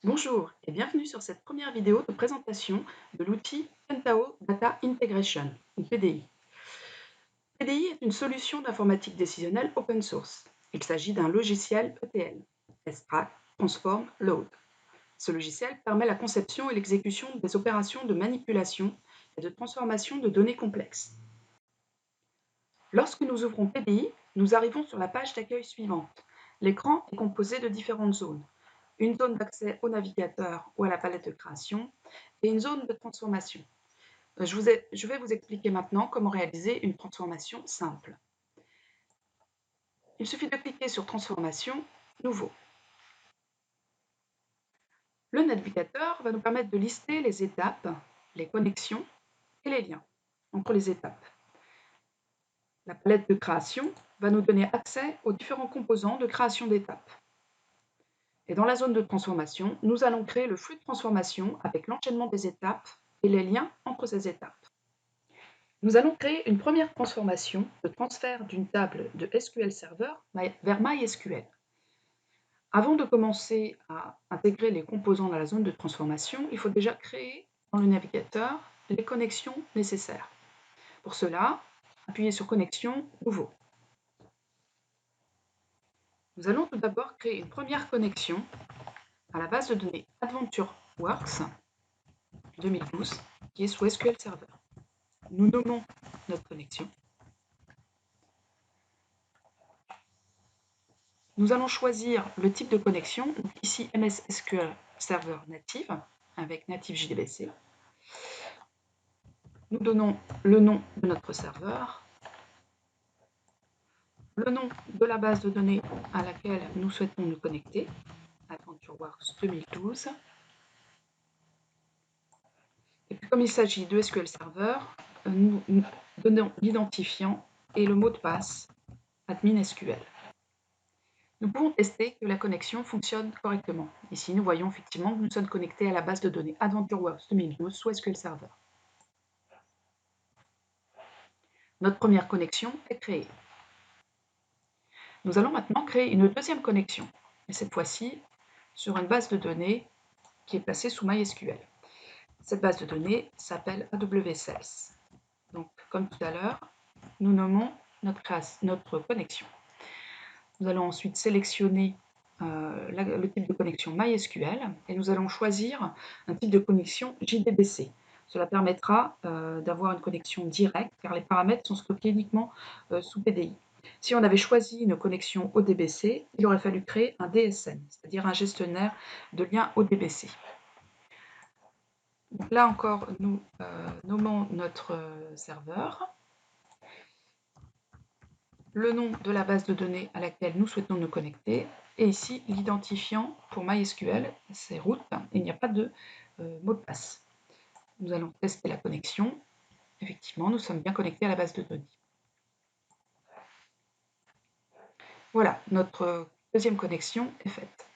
Bonjour et bienvenue sur cette première vidéo de présentation de l'outil Pentao Data Integration, ou PDI. PDI est une solution d'informatique décisionnelle open source. Il s'agit d'un logiciel ETL, Extract, Transform, Load. Ce logiciel permet la conception et l'exécution des opérations de manipulation et de transformation de données complexes. Lorsque nous ouvrons PDI, nous arrivons sur la page d'accueil suivante. L'écran est composé de différentes zones. Une zone d'accès au navigateur ou à la palette de création et une zone de transformation. Je vais vous expliquer maintenant comment réaliser une transformation simple. Il suffit de cliquer sur Transformation, Nouveau. Le navigateur va nous permettre de lister les étapes, les connexions et les liens entre les étapes. La palette de création va nous donner accès aux différents composants de création d'étapes. Et dans la zone de transformation, nous allons créer le flux de transformation avec l'enchaînement des étapes et les liens entre ces étapes. Nous allons créer une première transformation de transfert d'une table de SQL Server vers MySQL. Avant de commencer à intégrer les composants dans la zone de transformation, il faut déjà créer dans le navigateur les connexions nécessaires. Pour cela, appuyez sur Connexion, Nouveau. Nous allons tout d'abord créer une première connexion à la base de données AdventureWorks 2012 qui est sous SQL Server. Nous nommons notre connexion. Nous allons choisir le type de connexion, donc ici MS SQL Server Native avec Native JDBC. Nous donnons le nom de notre serveur, le nom de la base de données à laquelle nous souhaitons nous connecter, AdventureWorks 2012. Et puis comme il s'agit de SQL Server, nous donnons l'identifiant et le mot de passe admin SQL. Nous pouvons tester que la connexion fonctionne correctement. Ici, nous voyons effectivement que nous sommes connectés à la base de données AdventureWorks 2012 sous SQL Server. Notre première connexion est créée. Nous allons maintenant créer une deuxième connexion, et cette fois-ci sur une base de données qui est placée sous MySQL. Cette base de données s'appelle AWSales. Donc, comme tout à l'heure, nous nommons notre connexion. Nous allons ensuite sélectionner le type de connexion MySQL et nous allons choisir un type de connexion JDBC. Cela permettra d'avoir une connexion directe car les paramètres sont stockés uniquement sous PDI. Si on avait choisi une connexion ODBC, il aurait fallu créer un DSN, c'est-à-dire un gestionnaire de liens ODBC. Donc là encore, nous nommons notre serveur, le nom de la base de données à laquelle nous souhaitons nous connecter, et ici l'identifiant pour MySQL, c'est root, il n'y a pas de mot de passe. Nous allons tester la connexion. Effectivement, nous sommes bien connectés à la base de données. Voilà, notre deuxième connexion est faite.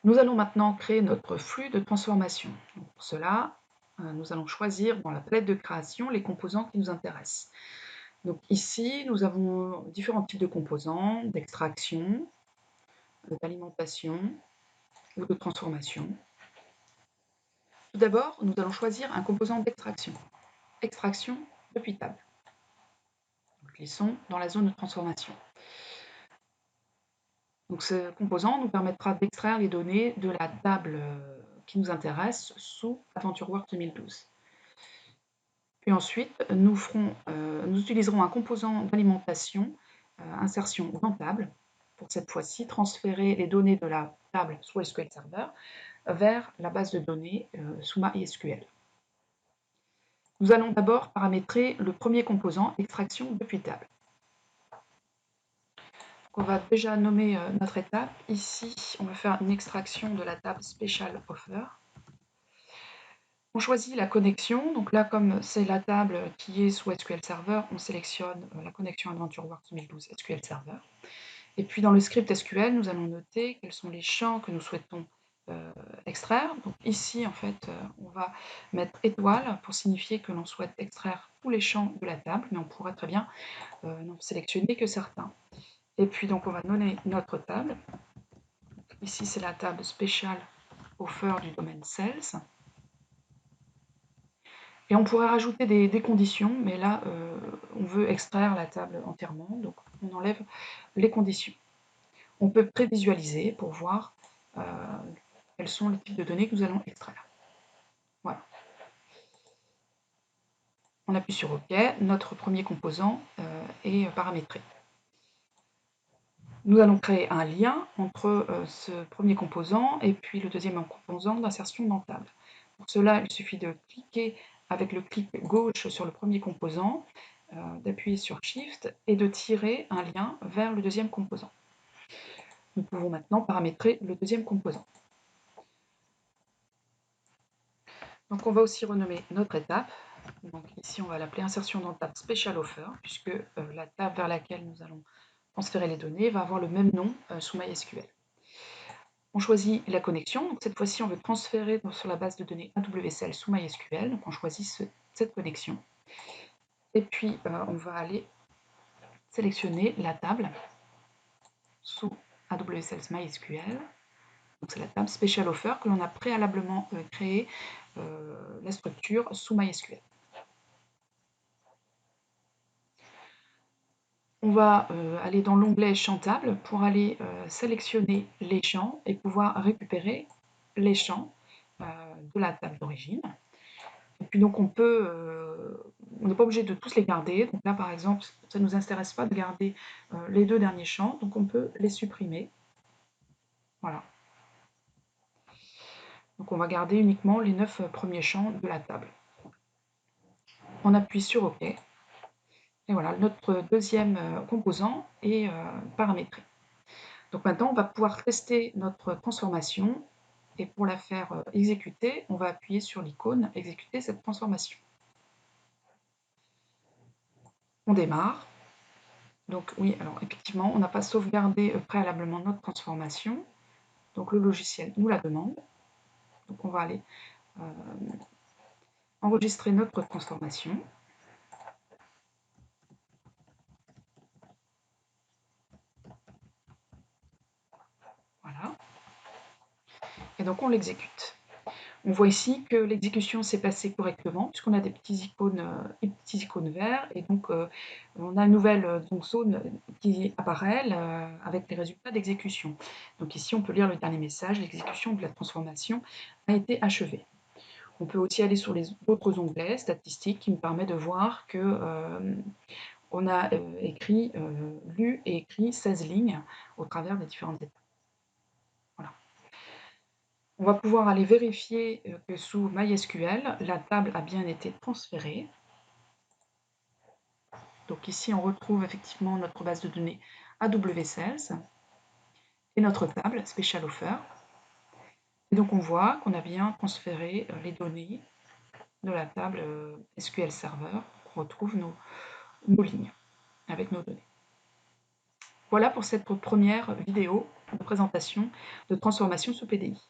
Nous allons maintenant créer notre flux de transformation. Donc pour cela, nous allons choisir dans la palette de création les composants qui nous intéressent. Donc ici, nous avons différents types de composants, d'extraction, d'alimentation ou de transformation. Tout d'abord, nous allons choisir un composant d'extraction. Extraction depuis table. Nous glissons dans la zone de transformation. Donc ce composant nous permettra d'extraire les données de la table qui nous intéresse sous AdventureWorks 2012. Puis ensuite, nous utiliserons un composant d'alimentation, insertion dans table, pour cette fois-ci transférer les données de la table sous SQL Server vers la base de données sous MySQL. Nous allons d'abord paramétrer le premier composant, extraction depuis table. On va déjà nommer notre étape. Ici, on va faire une extraction de la table Special Offer. On choisit la connexion. Donc là, comme c'est la table qui est sous SQL Server, on sélectionne la connexion AdventureWorks 2012 SQL Server. Et puis dans le script SQL, nous allons noter quels sont les champs que nous souhaitons extraire. Donc ici, en fait, on va mettre étoile pour signifier que l'on souhaite extraire tous les champs de la table, mais on pourrait très bien n'en sélectionner que certains. Et puis donc on va nommer notre table. Ici c'est la table spéciale offer du domaine sales. Et on pourrait rajouter des conditions, mais là, on veut extraire la table entièrement, donc on enlève les conditions. On peut prévisualiser pour voir quels sont les types de données que nous allons extraire. Voilà. On appuie sur OK, notre premier composant est paramétré. Nous allons créer un lien entre ce premier composant et puis le deuxième composant d'insertion dans table. Pour cela, il suffit de cliquer avec le clic gauche sur le premier composant, d'appuyer sur Shift et de tirer un lien vers le deuxième composant. Nous pouvons maintenant paramétrer le deuxième composant. Donc on va aussi renommer notre étape. Donc ici, on va l'appeler insertion dans table Special Offer, puisque la table vers laquelle nous allons transférer les données va avoir le même nom sous MySQL. On choisit la connexion. Donc cette fois-ci, on veut transférer sur la base de données AWSL sous MySQL. Donc on choisit cette connexion. Et puis, on va aller sélectionner la table sous AWSL MySQL. Donc c'est la table Special Offer que l'on a préalablement créé la structure sous MySQL. On va aller dans l'onglet Champs table pour aller sélectionner les champs et pouvoir récupérer les champs de la table d'origine. Et puis donc on n'est pas obligé de tous les garder. Donc là par exemple, ça ne nous intéresse pas de garder les 2 derniers champs, donc on peut les supprimer. Voilà. Donc on va garder uniquement les 9 premiers champs de la table. On appuie sur OK. Et voilà, notre deuxième composant est paramétré. Donc maintenant, on va pouvoir tester notre transformation. Et pour la faire exécuter, on va appuyer sur l'icône « Exécuter cette transformation ». On démarre. Donc oui, alors effectivement, on n'a pas sauvegardé préalablement notre transformation. Donc le logiciel nous la demande. Donc on va aller enregistrer notre transformation. Voilà. Et donc on l'exécute. On voit ici que l'exécution s'est passée correctement, puisqu'on a des petits icônes verts, et donc on a une nouvelle zone qui apparaît avec les résultats d'exécution. Donc ici, on peut lire le dernier message, l'exécution de la transformation a été achevée. On peut aussi aller sur les autres onglets, statistiques, qui nous permet de voir que on a lu et écrit 16 lignes au travers des différentes étapes. Voilà. On va pouvoir aller vérifier que sous MySQL, la table a bien été transférée. Donc ici, on retrouve effectivement notre base de données AWSL et notre table Special Offer. Et donc on voit qu'on a bien transféré les données de la table SQL Server. On retrouve nos lignes avec nos données. Voilà pour cette première vidéo de présentation de transformation sous PDI.